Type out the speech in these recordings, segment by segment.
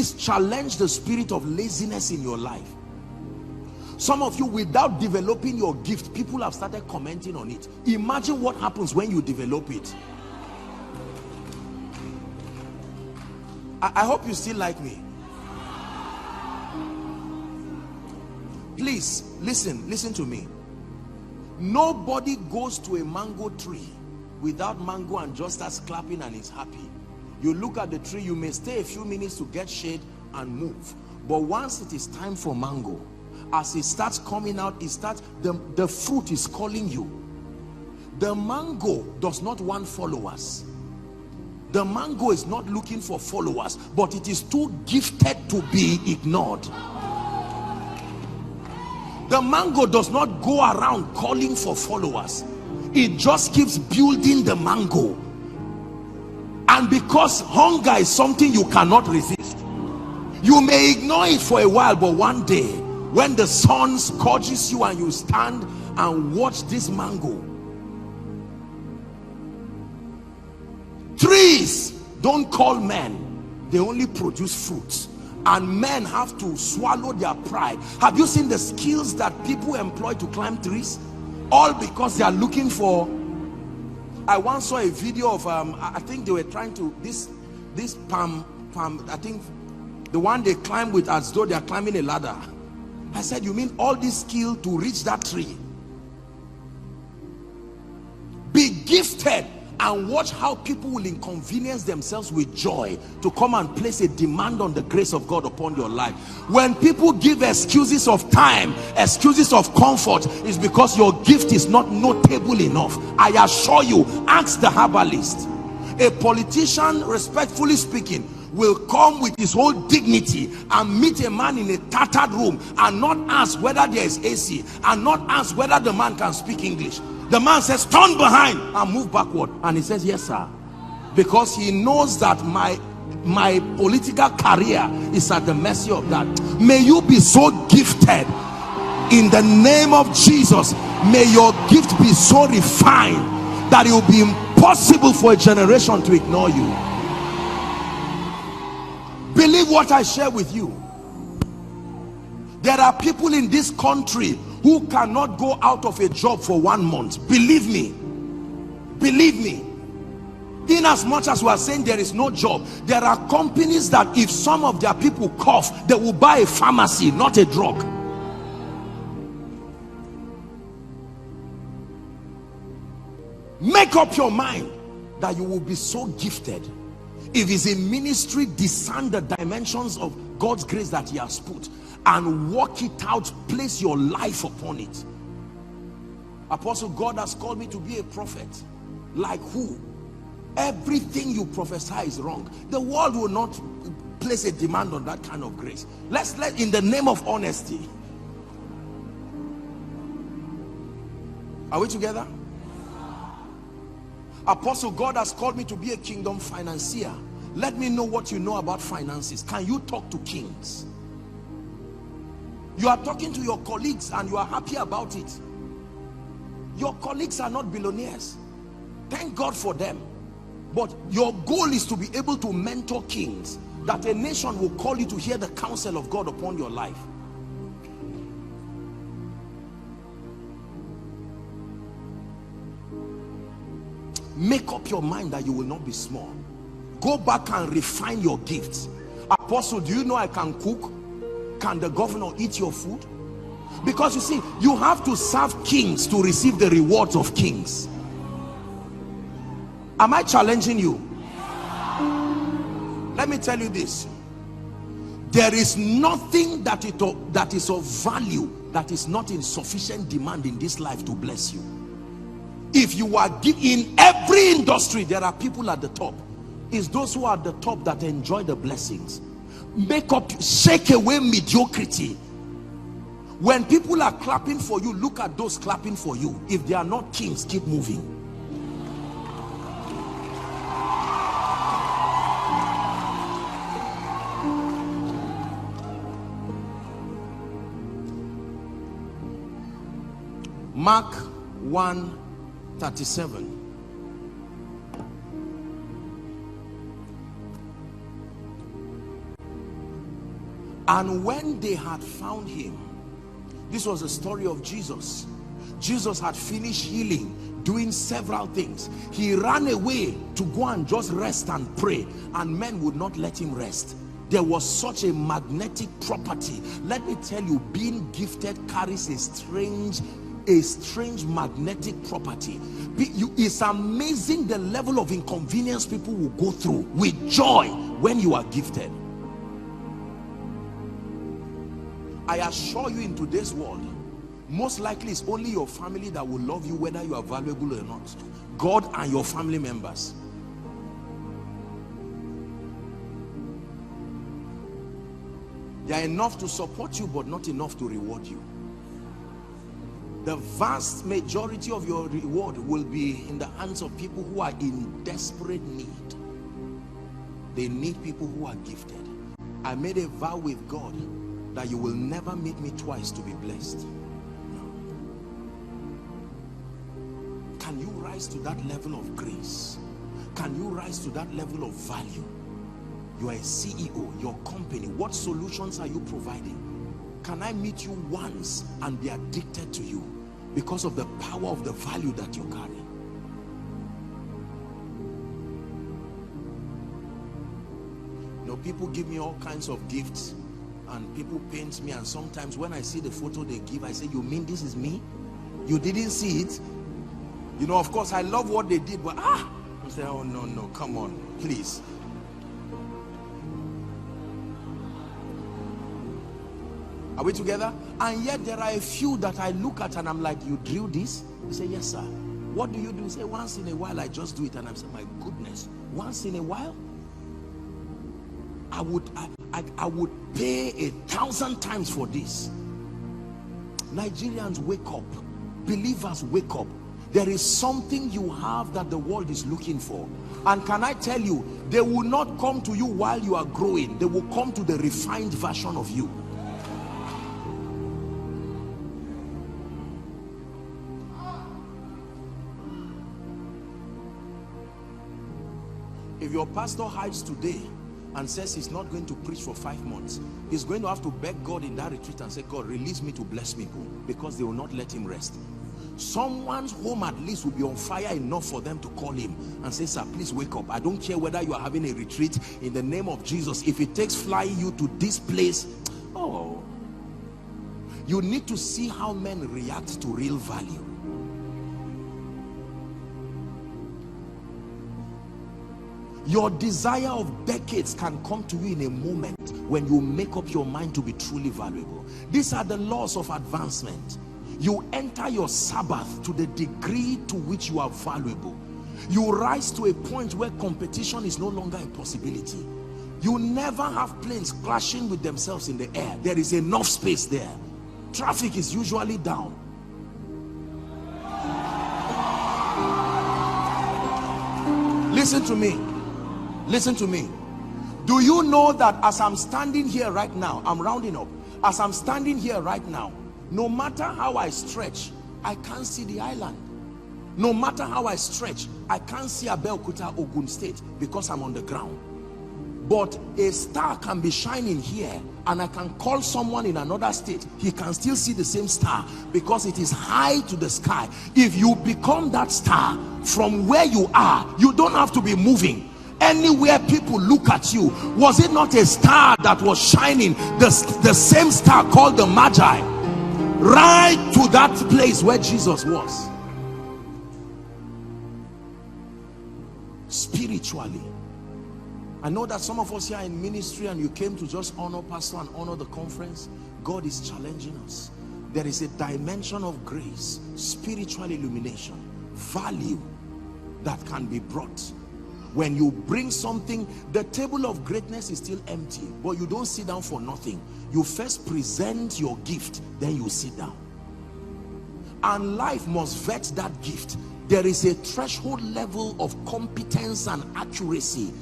Please challenge the spirit of laziness in your life. Some of you, without developing your gift, people have started commenting on it. Imagine what happens when you develop it. I hope you still like me. Please listen to me. Nobody goes to a mango tree without mango and just starts clapping and is happy. You look at the tree, you may stay a few minutes to get shade and move, but once it is time for mango, as it starts coming out, the fruit is calling you. The mango does not want followers. The mango is not looking for followers, but it is too gifted to be ignored. The mango does not go around calling for followers. It just keeps building the mango. And because hunger is something you cannot resist, you may ignore it for a while, but one day when the sun scorches you and you stand and watch this mango. Trees don't call men, they only produce fruits. And men have to swallow their pride. Have you seen the skills that people employ to climb trees? All because they are looking for. I once saw a video of I think they were trying to this palm, I think the one they climb with as though they are climbing a ladder. I said, you mean all this skill to reach that tree? Be gifted and watch how people will inconvenience themselves with joy to come and place a demand on the grace of God upon your life. When people give excuses of time, excuses of comfort, is because your gift is not notable enough. I assure you, ask the herbalist. A politician, respectfully speaking, will come with his whole dignity and meet a man in a tattered room and not ask whether there is AC and not ask whether the man can speak English. The man says, turn behind and move backward, and he says, yes sir, because he knows that my political career is at the mercy of that. May you be so gifted in the name of Jesus. May your gift be so refined that it will be impossible for a generation to ignore you. Believe what I share with you. There are people in this country who cannot go out of a job for 1 month. Believe me, in as much as we are saying there is no job, there are companies that if some of their people cough, they will buy a pharmacy, not a drug. Make up your mind that you will be so gifted. If it's in ministry, discern the dimensions of God's grace that he has put and work it out. Place your life upon it. Apostle, God has called me to be a prophet. Like who? Everything you prophesy is wrong. The world will not place a demand on that kind of grace. Let's in the name of honesty. Are we together? Apostle, God has called me to be a kingdom financier. Let me know what you know about finances. Can you talk to kings? You are talking to your colleagues and you are happy about it. Your colleagues are not billionaires. Thank God for them. But your goal is to be able to mentor kings, that a nation will call you to hear the counsel of God upon your life. Make up your mind that you will not be small. Go back and refine your gifts. Apostle, do you know I can cook? Can the governor eat your food? Because you see, you have to serve kings to receive the rewards of kings. Am I challenging you? Let me tell you this. There is nothing that is of value that is not in sufficient demand in this life to bless you. If you are in every industry, there are people at the top. It's those who are at the top that enjoy the blessings. Shake away mediocrity. When people are clapping for you, look at those clapping for you. If they are not kings, keep moving. Mark 1:37. And when they had found him, this was the story of Jesus. Jesus had finished healing, doing several things. He ran away to go and just rest and pray, and men would not let him rest. There was such a magnetic property. Let me tell you, being gifted carries a strange magnetic property. It's amazing the level of inconvenience people will go through with joy when you are gifted. I assure you, in today's world, most likely it's only your family that will love you whether you are valuable or not. God and your family members. They are enough to support you, but not enough to reward you. The vast majority of your reward will be in the hands of people who are in desperate need. They need people who are gifted. I made a vow with God that you will never meet me twice to be blessed. No. Can you rise to that level of grace? Can you rise to that level of value? You are a CEO, your company, what solutions are you providing? Can I meet you once and be addicted to you because of the power of the value that you carry? You know, people give me all kinds of gifts and people paint me, and sometimes when I see the photo they give, I say, you mean this is me? You didn't see it? You know, of course I love what they did, but I say, oh no, come on, please. Are we together? And yet there are a few that I look at and I'm like, you drill this? You say, yes sir. What do you do? You say, once in a while I just do it. And I'm saying, my goodness, once in a while? I would pay 1,000 times for this. Nigerians, wake up. Believers, wake up. There is something you have that the world is looking for. And can I tell you, they will not come to you while you are growing. They will come to the refined version of you. If your pastor hides today and says he's not going to preach for 5 months, he's going to have to beg God in that retreat and say, God, release me to bless people, because they will not let him rest. Someone's home at least will be on fire enough for them to call him and say, sir, please wake up. I don't care whether you are having a retreat, in the name of Jesus. If it takes flying you to this place, oh, you need to see how men react to real value. Your desire of decades can come to you in a moment when you make up your mind to be truly valuable. These are the laws of advancement. You enter your Sabbath to the degree to which you are valuable. You rise to a point where competition is no longer a possibility. You never have planes crashing with themselves in the air. There is enough space there. Traffic is usually down. Listen to me. Listen to me. Do you know that as I'm standing here right now, I'm rounding up, as I'm standing here right now, no matter how I stretch, I can't see the island. No matter how I stretch, I can't see Abeokuta, Ogun State, because I'm on the ground. But a star can be shining here, and I can call someone in another state. He can still see the same star because it is high to the sky. If you become that star from where you are, you don't have to be moving. Anywhere people look at you, was it not a star that was shining, the same star called the Magi, right to that place where Jesus was? Spiritually, I know that some of us here in ministry and you came to just honor pastor and honor the conference. God is challenging us. There is a dimension of grace, spiritual illumination, value that can be brought. When you bring something, the table of greatness is still empty, but you don't sit down for nothing. You first present your gift, then you sit down. And life must vet that gift. There is a threshold level of competence and accuracy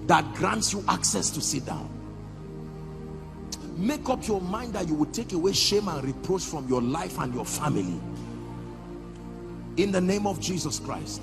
that grants you access to sit down. Make up your mind that you will take away shame and reproach from your life and your family, in the name of Jesus Christ.